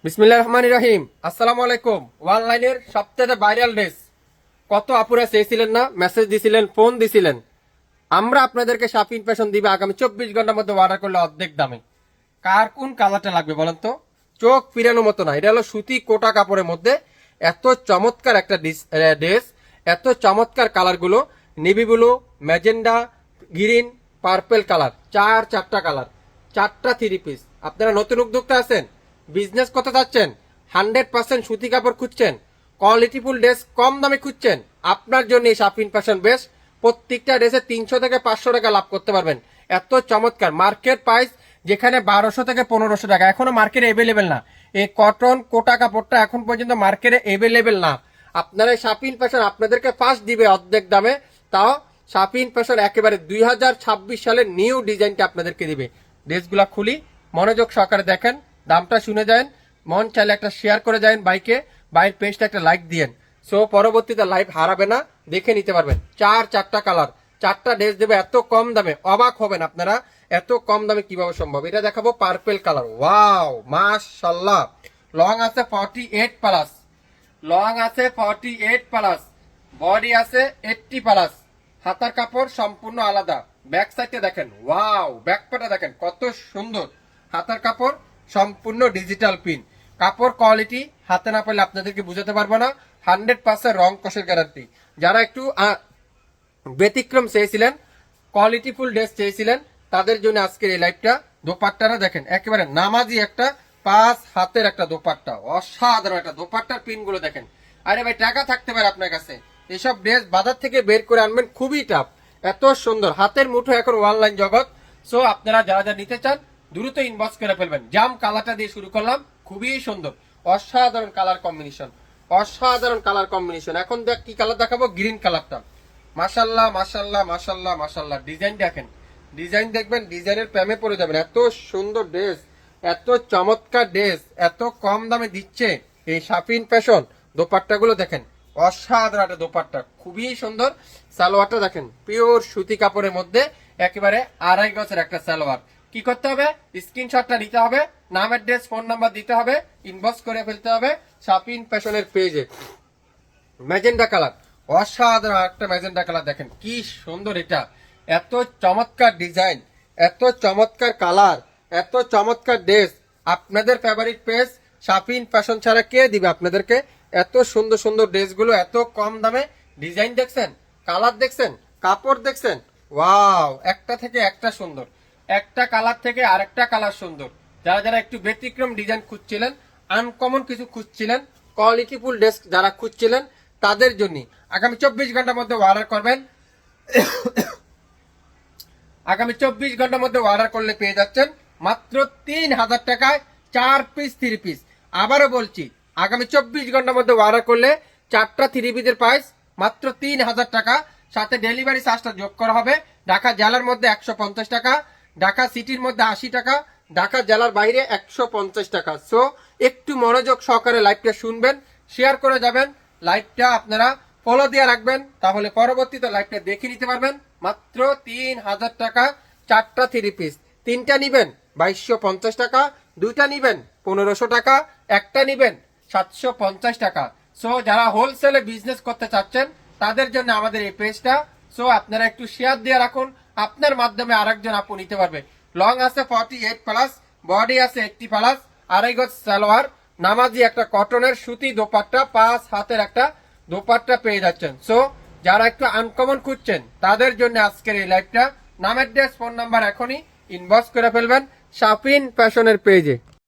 বিসমিল্লাহির রহমানির রহিম। আসসালামু আলাইকুম। অনলাইনের সবথেকে ভাইরাল ড্রেস কত আপুরা চেয়েছিলেন না, মেসেজ দিছিলেন, ফোন দিছিলেন। আমরা আপনাদেরকে শাপিন ফ্যাশন দিবে আগামী 24 ঘন্টার মধ্যে অর্ডার করলে অর্ধেক দামে। কার কোন কালারটা লাগবে বলেন তো? চোখ ফিরানোর মতো না, এটা হলো সুতি কোটা কাপড়ের মধ্যে এত চমৎকার একটা ড্রেস, এত চমৎকার কালারগুলো, navy blue, magenta, green, purple colour, চারটা কালার, চারটা থ্রি পিস। আপনারা নতুন উদ্যোক্তা আছেন, বিজনেস করতে চাচ্ছেন, 100% সুতি কাপড় খুঁজছেন, কোয়ালিটিফুল ড্রেস কম দামে খুঁজছেন, আপনার জন্য এই শাপিন ফ্যাশন বেস্ট। প্রত্যেকটা ড্রেসে 300 থেকে 500 টাকা লাভ করতে পারবেন। এত চমৎকার মার্কেট প্রাইস যেখানে 1200 থেকে 1500 টাকা, এখনো মার্কেটে এভেলেবেল না। এই কটন কোটা কাপড়টা এখন পর্যন্ত মার্কেটে এভেলেবেল না। আপনারা শাপিন ফ্যাশন আপনাদেরকে ফার্স্ট দিবে অর্ধেক দামে, তাও শাপিন ফ্যাশন একেবারে 2026 সালের নিউ ডিজাইনটা আপনাদেরকে দিবে। ড্রেসগুলা খুলি, মনোযোগ সহকারে দেখেন, দামটা শুনে যান, মন চাইলে একটা শেয়ার করে যান বাইকে, বাইর পেজটা একটা লাইক দিয়েন। সো পরবর্তীতে লাইভ হারাবে না, দেখে নিতে পারবেন। চারটা কালার, চারটা ড্রেস দেবে এত কম দামে, অবাক হবেন আপনারা এত কম দামে কিভাবে সম্ভব। এটা দেখাবো পার্পেল কালার, ওয়াও মাশাআল্লাহ। লং আছে 48 প্লাস, লং আছে 48 প্লাস, বডি আছে 80 প্লাস। হাতার কাপড় সম্পূর্ণ আলাদা। ব্যাক সাইডে দেখেন, ওয়াও, ব্যাক পাটা দেখেন কত সুন্দর। হাতার কাপড় সম্পূর্ণ ডিজিটাল প্রিন্ট। কাপড় কোয়ালিটি হাতে না পেলে আপনাদেরকে বুঝাতে পারবো না। 100% রং কষের গ্যারান্টি। যারা একটু ব্যতিক্রম চেয়েছিলেন, কোয়ালিটিফুল ড্রেস চেয়েছিলেন, তাদের জন্য আজকের এই লাইভটা। দোপাট্টাটা দেখেন একেবারে নামাজি একটা 5 হাতের একটা দোপাট্টা, অসাধারণ একটা দোপাট্টার পিন গুলো দেখেন। আরে ভাই টাকা থাকতে পারে আপনার কাছে, এসব ড্রেস বাজার থেকে বের করে আনবেন খুবই টাফ। এত সুন্দর হাতের মুঠো এখন অনলাইন জগৎ। সো আপনারা যারা যা নিতে চান দ্রুত ইনবক্স করে ফেলবেন। জাম কালারটা দিয়ে শুরু করলাম, খুবই সুন্দর, অসাধারণ কালার কম্বিনেশন, অসাধারণ কালার কম্বিনেশন। এখন দেখ কি কালার দেখাবো, গ্রিন কালারটা। মাশাল্লাহ মাশাল্লাহ মাশাল্লাহ মাশাল্লাহ। ডিজাইন দেখেন, ডিজাইন দেখবেন, ডিজাইনের প্রেমে পড়ে যাবেন। এত সুন্দর ড্রেস, এত চমৎকার ড্রেস, এত কম দামে দিচ্ছে এই শাপিন ফ্যাশন। দোপাট্টাগুলো দেখেন, অসাধারণ একটা দোপাট্টা, খুবই সুন্দর। সালোয়ারটা দেখেন, পিওর সুতি কাপড়ের মধ্যে একেবারে 2.5 গজের একটা সালোয়ার। কি করতে হবে, স্ক্রিনশটটা নিতে হবে, নাম অ্যাড্রেস ফোন নাম্বার দিতে হবে, ইনবক্স করে ফেলতে হবে শাপিন ফ্যাশনের পেজে। ম্যাজেন্ডা কালার, অসাধারণ একটা ম্যাজেন্ডা কালার দেখেন কি সুন্দর। এটা এত চমৎকার ডিজাইন, এত চমৎকার কালার, এত চমৎকার ড্রেস। আপনাদের ফেভারিট পেজ শাপিন ফ্যাশন ছাড়া কে দিবে আপনাদেরকে এত সুন্দর সুন্দর ড্রেসগুলো এত কম দামে? ডিজাইন দেখছেন, কালার দেখছেন, কাপড় দেখছেন, ওয়াও, একটা থেকে একটা সুন্দর, একটা কালার থেকে আরেকটা কালার সুন্দর। যারা যারা একটু ব্যতিক্রম ডিজাইন খুঁজছিলেন, আনকমন কিছু খুঁজছিলেন, কোয়ালিটিফুল ড্রেস যারা খুঁজছিলেন, তাদের জন্য আগামী 24 ঘন্টার মধ্যে অর্ডার করবেন। আগামী 24 ঘন্টার মধ্যে অর্ডার করলে পেয়ে যাচ্ছেন মাত্র 3000 টাকায় 4 পিস 3 পিস। আবারও বলছি, আগামী 24 ঘন্টার মধ্যে অর্ডার করলে 4টা 3 পিসের প্রাইস মাত্র 3000 টাকা, সাথে ডেলিভারি চার্জটা যোগ করা হবে। ঢাকা জেলার মধ্যে 150 টাকা, ঢাকা সিটির মধ্যে 80 টাকা, ঢাকা জেলার বাইরে 150 টাকা। সো একটু মনোযোগ সহকারে লাইভটা শুনবেন, শেয়ার করে যাবেন, লাইভটা আপনারা ফলো দিয়ে রাখবেন, তাহলে পরবর্তীতে লাইভটা দেখে নিতে পারবেন। মাত্র 3000 টাকা 4টা 3 পিস। 3টা নিবেন 2250 টাকা, 2টা নিবেন 1500 টাকা, একটা নিবেন 750 টাকা। সো যারা হোলসেলে বিজনেস করতে চাচ্ছেন তাদের জন্য আমাদের এই পেজটা। সো আপনারা একটু শেয়ার দিয়ে রাখুন, আপনার মাধ্যমে আরেকজন আপু নিতে পারবে। লং আছে 48 প্লাস, বডি আছে 80 প্লাস, 2.5 গজ সালোয়ার, নামাজি একটা কটনের সুতি দোপাট্টা, 5 হাতের একটা দোপাট্টা পেয়ে যাচ্ছেন। সো যারা একটু আনকমন খুঁজছেন তাদের জন্য আজকের এই লাইভটা। নাম অ্যাড্রেস ফোন নাম্বার এখনই ইনবক্স করে ফেলবেন শাপিন ফ্যাশনের পেজে।